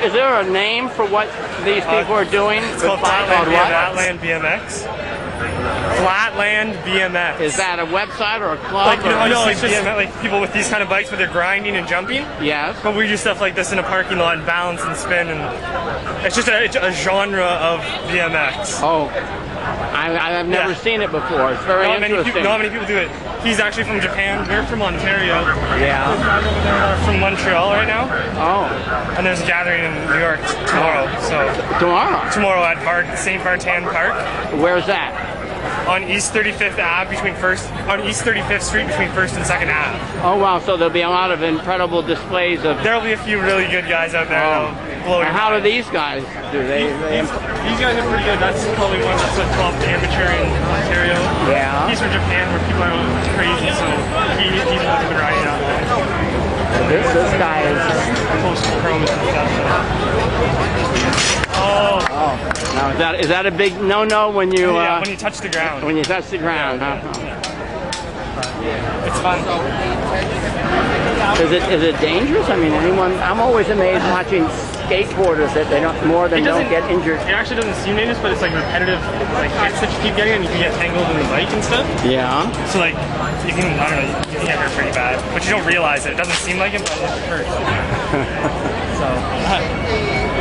Is there a name for what these people are doing? It's called Flatland BMX. Flatland BMX. Is that a website or a club? No, it's just BMX, like people with these kind of bikes where they're grinding and jumping. Yes. But we do stuff like this in a parking lot and balance and spin, and it's just a genre of BMX. Oh, I've never seen it before. It's very interesting. Not many people do it. He's actually from Japan. We're from Ontario. Yeah. We're from Montreal right now. Oh. And there's a gathering in New York tomorrow. So tomorrow at St. Bartan Park. Where's that? On East 35th Ave on East 35th Street between 1st and 2nd Ave. Oh wow! So there'll be a lot of incredible displays of. There'll be a few really good guys out there. Oh. And how do these guys do? These guys are pretty good. That's probably one that's a top amateur in Ontario. Yeah. He's from Japan, where people are crazy, so he's been riding out there. This guy is close to chromes and stuff. Oh. Now is that a big no-no when you? Yeah, when you touch the ground. When you touch the ground, yeah. Huh? It's fun. Is it dangerous? I mean, I'm always amazed watching skateboarders that they don't get injured. It actually doesn't seem dangerous, but it's like repetitive hits that you keep getting, and you can get tangled in the bike and stuff. Yeah. So like you can get hurt pretty bad, but you don't realize it. It doesn't seem like it, but it hurts. So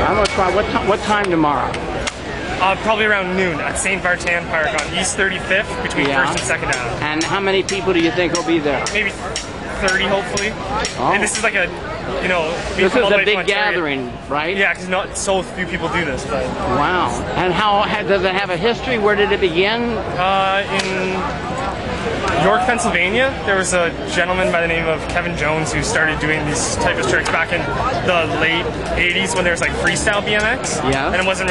I'm gonna try. What time tomorrow? Probably around noon at St. Bartan Park on East 35th between 1st and 2nd Ave. And how many people do you think will be there? Maybe 30, hopefully. Oh. And this is like a, this is a big gathering, right? Yeah, because not so few people do this. But. Wow. And does it have a history? Where did it begin? In York, Pennsylvania, there was a gentleman by the name of Kevin Jones who started doing these type of tricks back in the late 80s when there was like freestyle BMX. Yeah. And there wasn't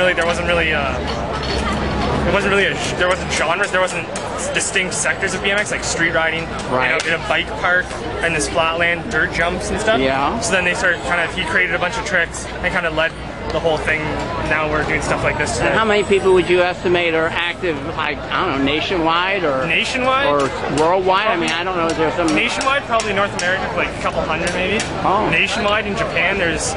genres, there wasn't distinct sectors of BMX like street riding, in a bike park, and this flatland dirt jumps and stuff. Yeah. So then they started he created a bunch of tricks and kind of led the whole thing. Now we're doing stuff like this today. And how many people would you estimate are active, like, I don't know, nationwide or worldwide? I mean, I don't know, is there some... Nationwide, probably North America, like a couple hundred maybe. Oh. Nationwide, in Japan, there's...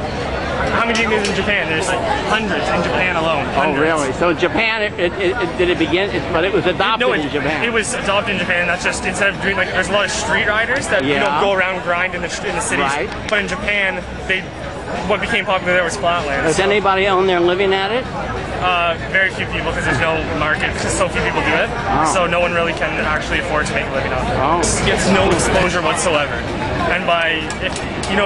How many do you think there's in Japan? There's like hundreds in Japan alone. Hundreds. Oh, really? So Japan, did it begin, but it was adopted in Japan. It was adopted in Japan. That's just, instead of doing, there's a lot of street riders that go around grind in the cities. Right. But in Japan, what became popular there was flatland. Does anybody own there living at it? Very few people, because there's no market, because so few people do it. Oh. So no one really can actually afford to make a living off it. Oh. It gets no exposure whatsoever. And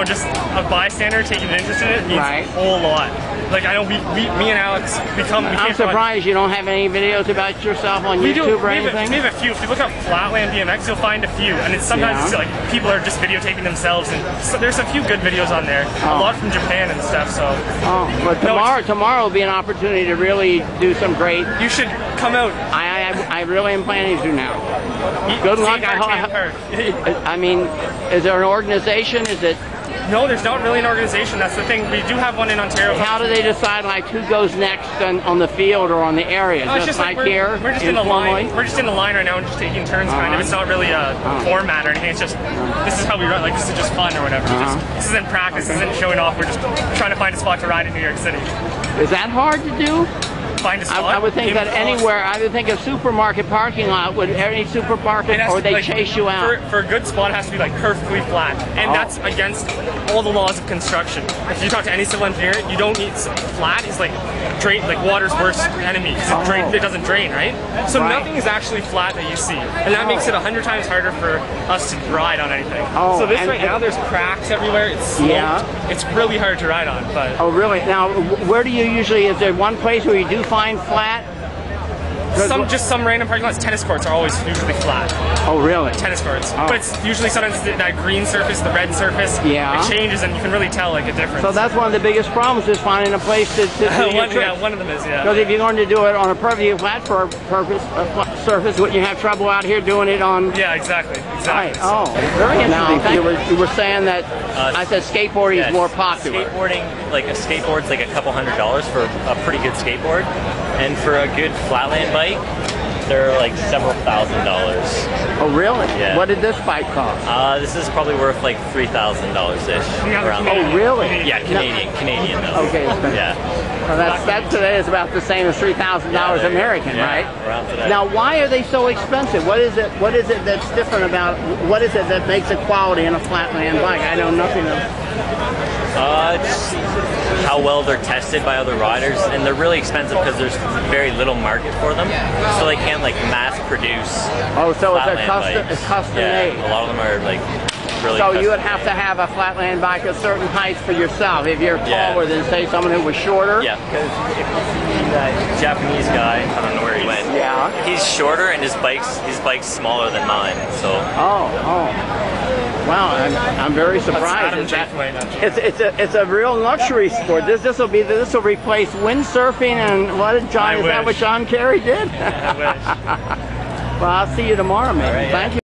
just a bystander taking an interest in it means a whole lot. Like, I know me and Alex I'm surprised you don't have any videos about yourself on YouTube or anything? We have a few. If you look up Flatland BMX, you'll find a few. And sometimes it's like people are just videotaping themselves. And so there's a few good videos on there. A lot from Japan and stuff, so. Oh, but tomorrow will be an opportunity to really do some great. You should come out. I really am planning to now. Good luck. I mean, is there an organization? Is it? No, there's not really an organization. That's the thing. We do have one in Ontario. How do they decide who goes next on the field or on the area? Just here. We're just in the line. We're just in the line right now and just taking turns. Kind of. It's not really a format or anything. It's just this is how we run. Like, this is just fun or whatever. This isn't practice. This isn't showing off. We're just trying to find a spot to ride in New York City. Is that hard to do? find a spot. I would think that anywhere, I would think a supermarket parking lot, would any supermarket, or they chase you out? For a good spot, it has to be like perfectly flat. And that's against all the laws of construction. If you talk to any civil engineer, you don't need flat. It's like drain, like water's worst enemy. It doesn't drain, right? So nothing is actually flat that you see. And that makes it 100 times harder for us to ride on anything. So this right now, there's cracks everywhere. It's sloped. It's really hard to ride on. But really? Now, where do you usually, is there one place where you do find flat? Some random parking lots. Tennis courts are always usually flat. Oh, really? Tennis courts. But it's usually sometimes that green surface, the red surface. It changes, and you can really tell like a difference. So that's one of the biggest problems, is finding a place to do your tricks. One of them is, Because if you're going to do it on a perfectly flat surface, wouldn't you have trouble out here doing it on? Yeah, exactly. Right. Oh, very interesting. Now, you were saying that I said skateboarding is more popular. Skateboarding, like a skateboard's like a couple $100s for a pretty good skateboard, and for a good flatland bike, they're like several $1,000s. Oh, really? Yeah. What did this bike cost? This is probably worth like $3,000-ish. Oh, really? Yeah, Canadian though. Okay. Yeah. So that today is about the same as $3,000 American, right? Around today. Now, why are they so expensive? What is it? What is it that's different about? What is it that makes it quality in a flatland bike? I know nothing of. Just how well they're tested by other riders, and they're really expensive because there's very little market for them, so they can't like mass produce. Oh, so it's custom made. A lot of them are like really. So you would have to have a flatland bike a certain height for yourself. If you're taller than say someone who was shorter. Yeah, because if you see that Japanese guy, I don't know where he went. Yeah. He's shorter and his bike's smaller than mine. So. Wow, I'm very surprised. It's a real luxury sport. This will replace windsurfing and what did John? Is that what John Kerry did? I wish. Well, I'll see you tomorrow, man. Thank you.